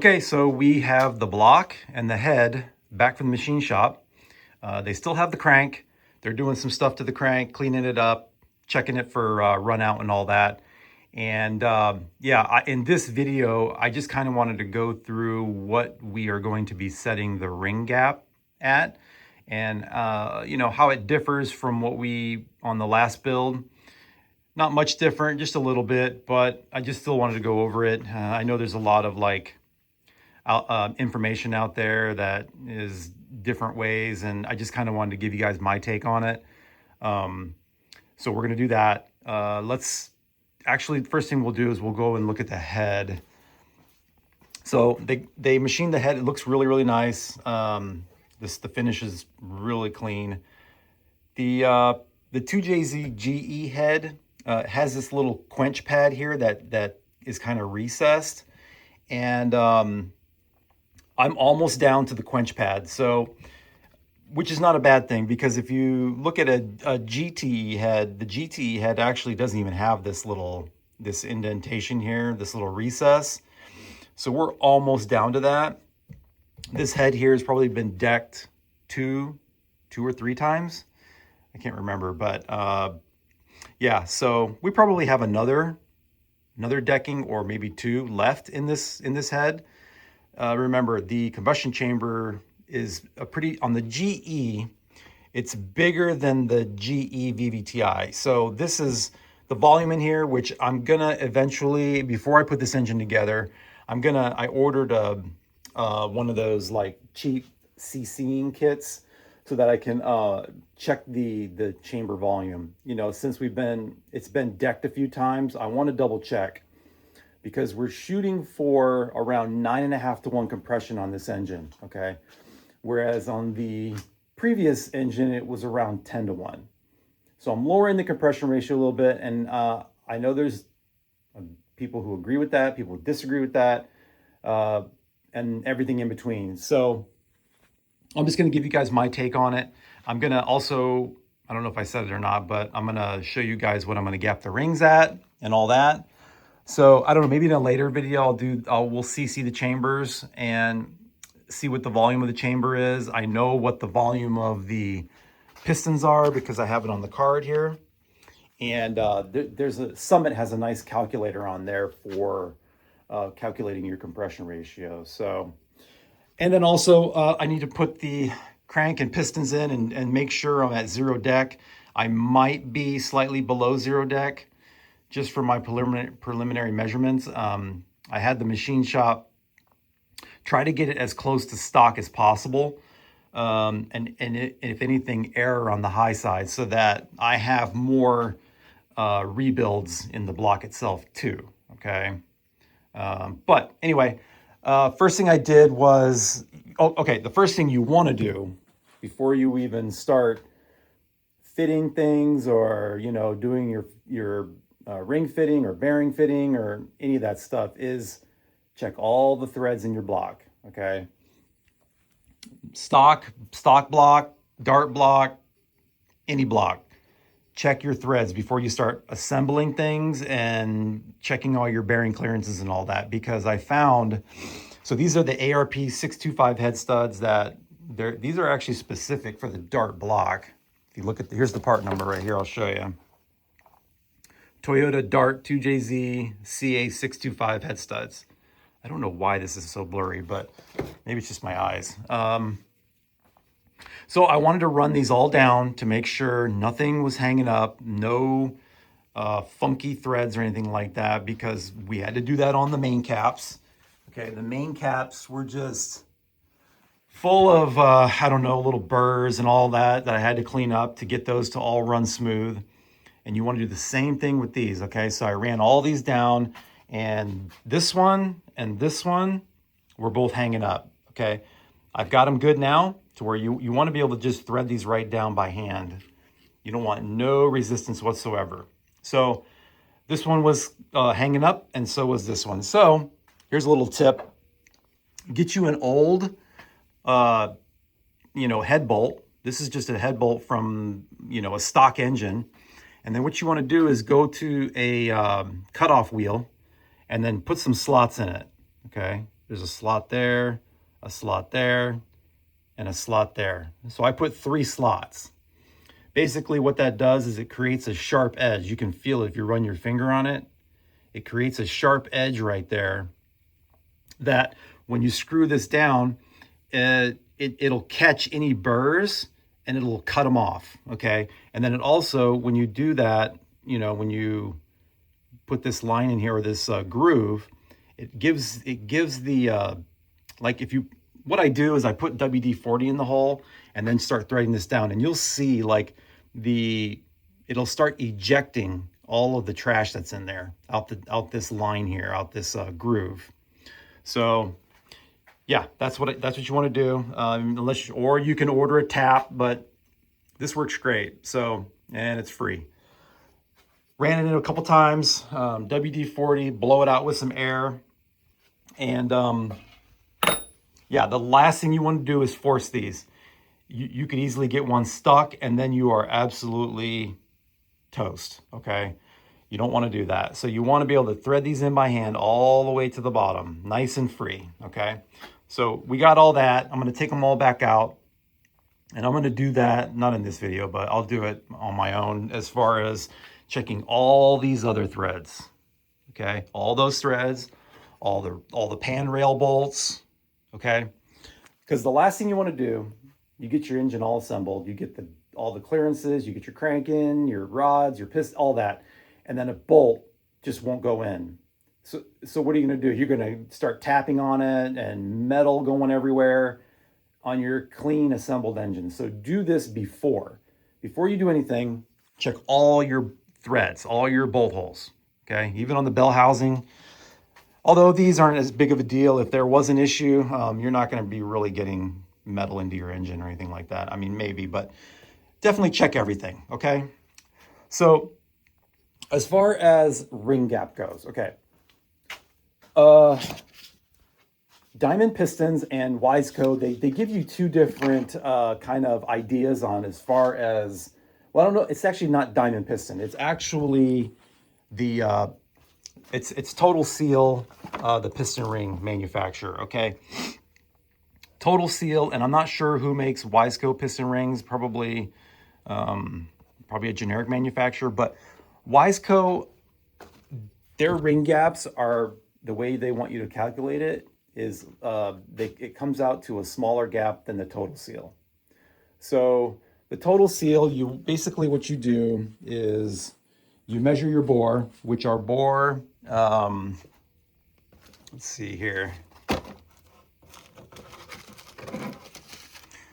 Okay, so we have the block and the head back from the machine shop. They still have the crank. They're doing some stuff to the crank, cleaning it up, checking it for run out and all that. And in this video, I just kind of wanted to go through what we are going to be setting the ring gap at, and how it differs from what we on the last build. Not much different, just a little bit, but I just still wanted to go over it. I know there's a lot of information out there that is different ways, and I just kind of wanted to give you guys my take on it. So we're gonna do that. Let's actually, the first thing we'll do is we'll go and look at the head. So they machined the head. It looks really, really nice. The finish is really clean. The 2JZ GE head has this little quench pad here that is kind of recessed, and I'm almost down to the quench pad, so which is not a bad thing, because if you look at a GTE head, the GTE head actually doesn't even have this indentation here, this little recess. So we're almost down to that. This head here has probably been decked two or three times. I can't remember, but yeah, so we probably have another decking or maybe two left in this head. Remember, the combustion chamber is on the GE, it's bigger than the GE VVTi. So this is the volume in here, which I'm gonna eventually, before I put this engine together, I ordered one of those like cheap CCing kits so that I can check the chamber volume. Since it's been decked a few times, I want to double check, because we're shooting for around 9.5 to 1 compression on this engine, okay? Whereas on the previous engine, it was around 10 to 1. So I'm lowering the compression ratio a little bit, and I know there's people who agree with that, people who disagree with that, and everything in between. So I'm just gonna give you guys my take on it. I'm gonna also, I don't know if I said it or not, but I'm gonna show you guys what I'm gonna gap the rings at and all that. So I don't know, maybe in a later video we'll CC the chambers and see what the volume of the chamber is. I know what the volume of the pistons are because I have it on the card here. And Summit has a nice calculator on there for calculating your compression ratio. So, and then also I need to put the crank and pistons in and make sure I'm at zero deck. I might be slightly below zero deck, just for my preliminary measurements. I had the machine shop try to get it as close to stock as possible, and if anything, error on the high side, so that I have more rebuilds in the block itself too, okay? But anyway, first thing I did was, the first thing you want to do before you even start fitting things or, doing your ring fitting or bearing fitting or any of that stuff is check all the threads in your block, okay? Stock block, dart block, any block. Check your threads before you start assembling things and checking all your bearing clearances and all that, because I found, so these are the ARP 625 head studs these are actually specific for the dart block. If you look at here's the part number right here, I'll show you. Toyota Dart 2JZ CA625 head studs. I don't know why this is so blurry, but maybe it's just my eyes. So I wanted to run these all down to make sure nothing was hanging up, no funky threads or anything like that, because we had to do that on the main caps. Okay, the main caps were just full of, I don't know, little burrs and all that I had to clean up to get those to all run smooth. And you want to do the same thing with these, okay? So I ran all these down, and this one and this one were both hanging up, okay? I've got them good now to where you want to be able to just thread these right down by hand. You don't want no resistance whatsoever. So this one was hanging up, and so was this one. So here's a little tip. Get you an old, head bolt. This is just a head bolt from, a stock engine. And then what you want to do is go to a cutoff wheel and then put some slots in it, okay? There's a slot there, a slot there, and a slot there. So I put 3 slots. Basically what that does is it creates a sharp edge. You can feel it if you run your finger on it. It creates a sharp edge right there that when you screw this down, it'll catch any burrs and it'll cut them off, okay? And then it also, when you do that, you know, when you put this line in here or this groove, it gives the, like if you, what I do is I put WD-40 in the hole and then start threading this down, and you'll see like it'll start ejecting all of the trash that's in there out this line here, out this groove. So yeah, that's what you want to do. Or you can order a tap, but this works great. So, and it's free. Ran it in a couple times, WD-40, blow it out with some air. And yeah, the last thing you want to do is force these. You could easily get one stuck and then you are absolutely toast, okay? You don't want to do that. So you want to be able to thread these in by hand all the way to the bottom, nice and free, okay? So we got all that. I'm going to take them all back out, and I'm going to do that, not in this video, but I'll do it on my own as far as checking all these other threads, okay? All those threads, all the pan rail bolts, okay? Because the last thing you want to do, you get your engine all assembled, you get all the clearances, you get your crank in, your rods, your piston, all that, and then a bolt just won't go in. So what are you going to do? You're going to start tapping on it and metal going everywhere on your clean assembled engine. So do this before you do anything. Check all your threads, all your bolt holes, okay? Even on the bell housing. Although these aren't as big of a deal, if there was an issue, you're not going to be really getting metal into your engine or anything like that. I mean, maybe, but definitely check everything, okay? So as far as ring gap goes, okay. Diamond Pistons and Wiseco, they give you 2 different kind of ideas on as far as, well, I don't know, it's actually not Diamond Piston. It's actually the, it's Total Seal, the piston ring manufacturer, okay? Total Seal, and I'm not sure who makes Wiseco piston rings, probably a generic manufacturer, but Wiseco, their ring gaps are, the way they want you to calculate it is it comes out to a smaller gap than the Total Seal. So the Total Seal, basically what you do is you measure your bore, which our bore, let's see here.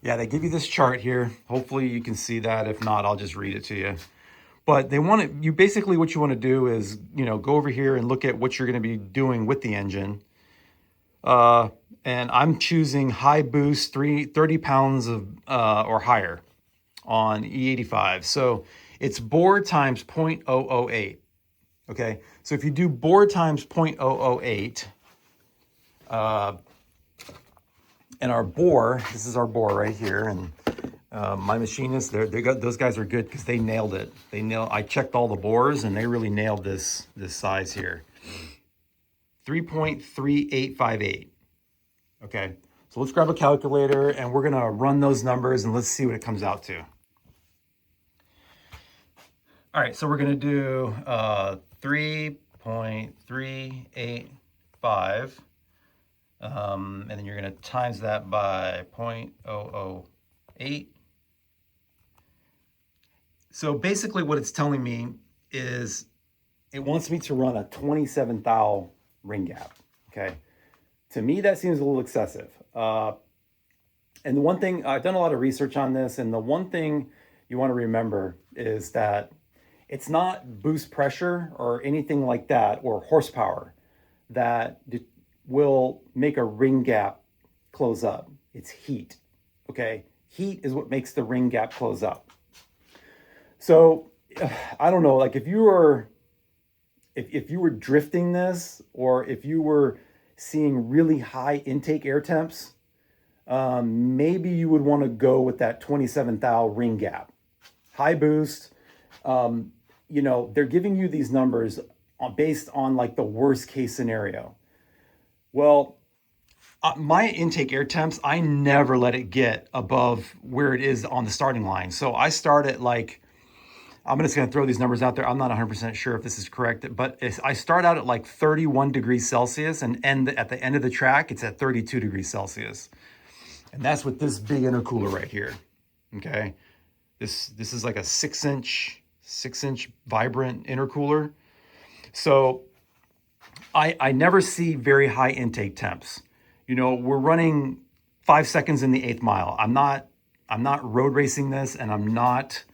Yeah, they give you this chart here. Hopefully you can see that. If not, I'll just read it to you. But they want it, basically what you want to do is, you know, go over here and look at what you're going to be doing with the engine. And I'm choosing high boost, 30 pounds of or higher on E85. So it's bore times 0.008. Okay, so if you do bore times 0.008, and our bore, this is our bore right here, and my machinist, those guys are good because they nailed it. I checked all the bores and they really nailed this size here. 3.3858. Okay, so let's grab a calculator and we're gonna run those numbers and let's see what it comes out to. All right, so we're gonna do 3.385, and then you're gonna times that by 0.008. So basically what it's telling me is it wants me to run a 27 thou ring gap, okay? To me, that seems a little excessive. And the one thing, I've done a lot of research on this, and the one thing you want to remember is that it's not boost pressure or anything like that, or horsepower, that will make a ring gap close up. It's heat, okay? Heat is what makes the ring gap close up. So I don't know, like if you were drifting this, or if you were seeing really high intake air temps, maybe you would want to go with that 27 thou ring gap. High boost, you know, they're giving you these numbers based on like the worst case scenario. Well, My intake air temps, I never let it get above where it is on the starting line. So I start at like, I'm just going to throw these numbers out there. I'm not 100% sure if this is correct, but I start out at like 31 degrees Celsius and end at the end of the track, it's at 32 degrees Celsius. And that's with this big intercooler right here. Okay. This is like a 6-inch vibrant intercooler. So I never see very high intake temps. You know, we're running 5 seconds in the 8th mile. I'm not road racing this, and I'm not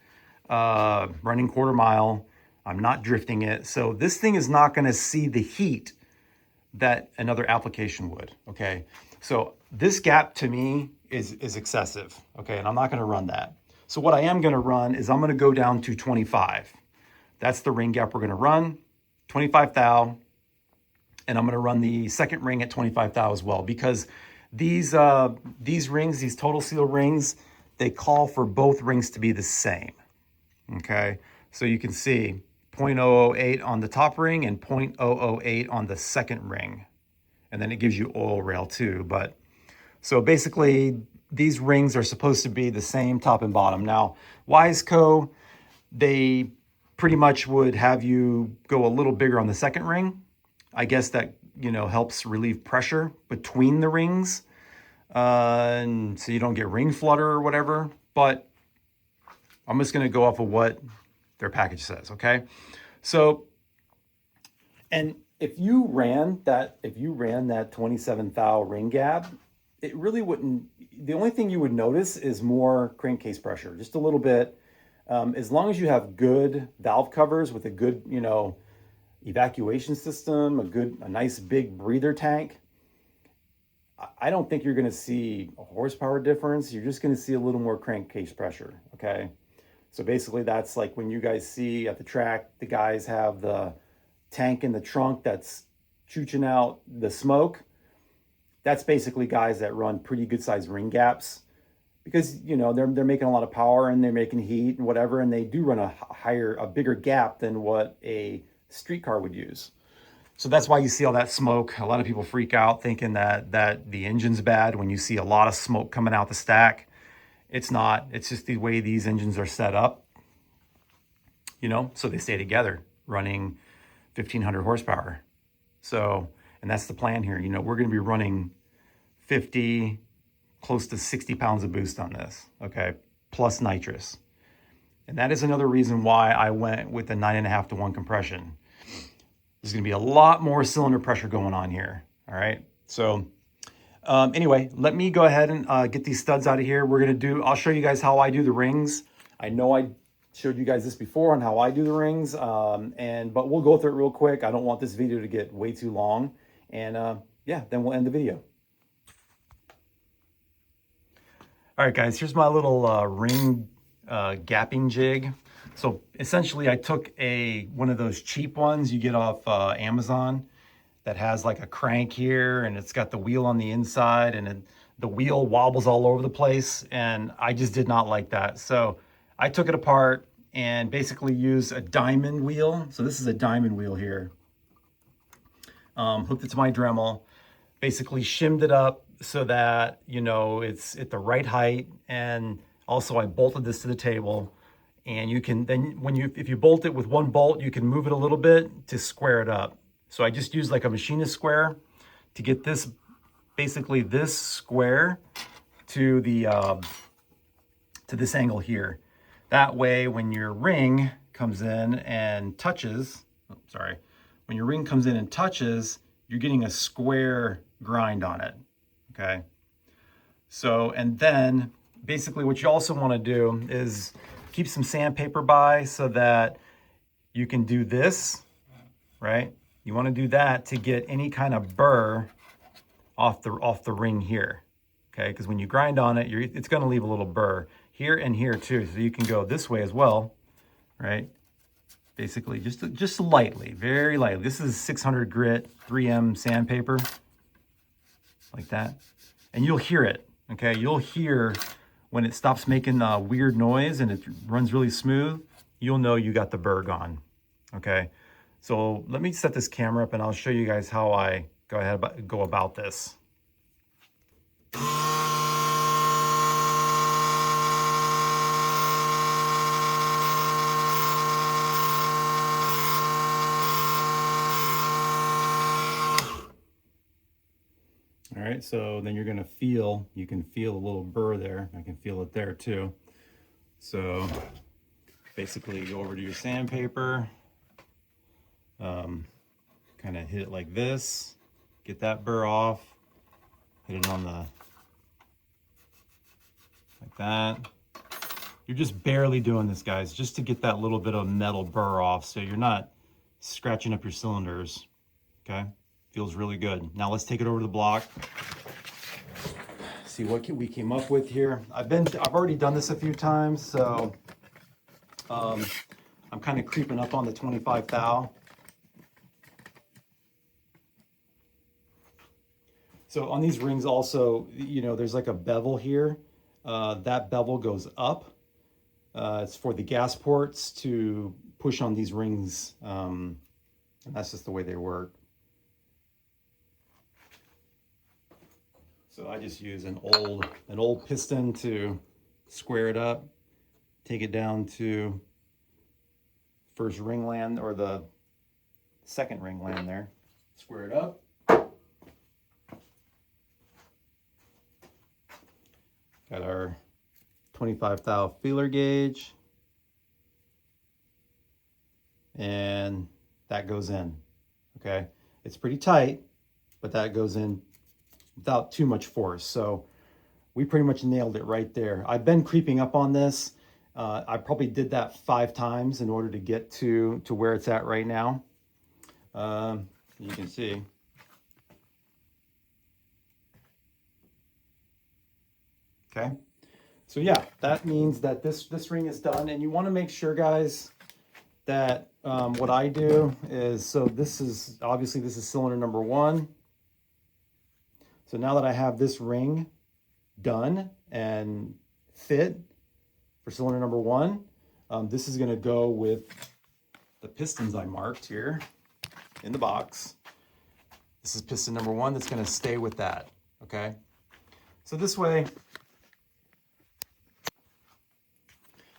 running quarter mile. I'm not drifting it. So this thing is not going to see the heat that another application would. Okay. So this gap to me is excessive. Okay. And I'm not going to run that. So what I am going to run is I'm going to go down to 25. That's the ring gap we're going to run, 25 thou. And I'm going to run the second ring at 25 thou as well, because these rings, these total seal rings, they call for both rings to be the same. Okay, so you can see 0.008 on the top ring and 0.008 on the second ring. And then it gives you oil rail too. But so basically these rings are supposed to be the same top and bottom. Now, Wiseco, they pretty much would have you go a little bigger on the second ring. I guess that, you know, helps relieve pressure between the rings. And so you don't get ring flutter or whatever. But I'm just going to go off of what their package says, okay? So, and if you ran that 27 thou ring gap, it really wouldn't, the only thing you would notice is more crankcase pressure, just a little bit. As long as you have good valve covers with a good, you know, evacuation system, a nice big breather tank, I don't think you're going to see a horsepower difference. You're just going to see a little more crankcase pressure, okay? So basically that's like when you guys see at the track, the guys have the tank in the trunk that's chooching out the smoke. That's basically guys that run pretty good sized ring gaps, because, you know, they're making a lot of power and they're making heat and whatever, and they do run a bigger gap than what a street car would use. So that's why you see all that smoke. A lot of people freak out thinking that the engine's bad when you see a lot of smoke coming out the stack. It's not. It's just the way these engines are set up, you know, so they stay together running 1,500 horsepower. So, and that's the plan here. You know, we're going to be running 50, close to 60 pounds of boost on this, okay, plus nitrous. And that is another reason why I went with the 9.5 to 1 compression. There's going to be a lot more cylinder pressure going on here, all right? So anyway, let me go ahead and get these studs out of here. I'll show you guys how I do the rings. I know I showed you guys this before on how I do the rings, but we'll go through it real quick. I don't want this video to get way too long. And yeah, then we'll end the video. All right, guys, here's my little ring gapping jig. So essentially I took one of those cheap ones you get off Amazon that has like a crank here, and it's got the wheel on the inside, and the wheel wobbles all over the place, and I just did not like that. So I took it apart and basically used a diamond wheel. So this is a diamond wheel here. Hooked it to my Dremel, basically shimmed it up so that, you know, it's at the right height. And also I bolted this to the table, and you can then, if you bolt it with one bolt, you can move it a little bit to square it up. So I just used like a machinist square to get this, basically this square to this angle here. That way, when your ring comes in and touches, when your ring comes in and touches, you're getting a square grind on it, okay? So, and then basically what you also want to do is keep some sandpaper by so that you can do this, right? You want to do that to get any kind of burr off the ring here, okay? Because when you grind on it, it's going to leave a little burr here and here too. So you can go this way as well, right? Basically, just lightly, very lightly. This is 600 grit 3M sandpaper, like that, and you'll hear it, okay? You'll hear when it stops making a weird noise and it runs really smooth. You'll know you got the burr gone, okay? So let me set this camera up and I'll show you guys how I go about this. All right, so then you're gonna feel, you can feel a little burr there. I can feel it there too. So basically go over to your sandpaper, kind of hit it like this, get that burr off, hit it on the, like that. You're just barely doing this, guys, just to get that little bit of metal burr off so you're not scratching up your cylinders, okay? Feels really good. Now let's take it over to the block. See what we came up with here. I've already done this a few times, so I'm kind of creeping up on the 25 thou. So on these rings also, you know, there's like a bevel here. That bevel goes up. It's for the gas ports to push on these rings, and that's just the way they work. So I just use an old piston to square it up, take it down to first ring land, or the second ring land there, square it up. Got our 25 thou feeler gauge, and that goes in, okay? It's pretty tight, but that goes in without too much force. So we pretty much nailed it right there. I've been creeping up on this. I probably did that 5 times in order to get to where it's at right now. You can see. Okay, so yeah, that means that this ring is done, and you want to make sure, guys, that what I do is, so this is obviously, this is cylinder number 1. So now that I have this ring done and fit for cylinder number 1, this is going to go with the pistons I marked here in the box. This is piston number 1 that's going to stay with that, okay? So this way,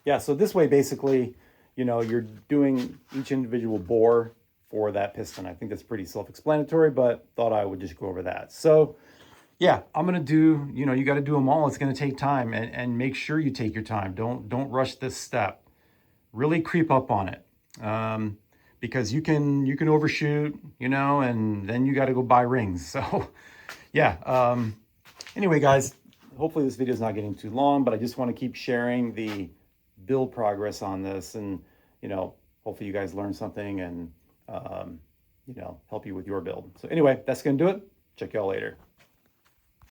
yeah, so this way basically, you know, you're doing each individual bore for that piston. I think that's pretty self-explanatory, but thought I would just go over that. So yeah, I'm gonna do, you know, you got to do them all. It's gonna take time, and make sure you take your time. Don't rush this step. Really creep up on it, because you can overshoot, you know, and then you got to go buy rings. So yeah. Anyway, guys, hopefully this video is not getting too long, but I just want to keep sharing the build progress on this, and you know, hopefully you guys learn something, and you know, help you with your build. So anyway, that's gonna do it. Check y'all later.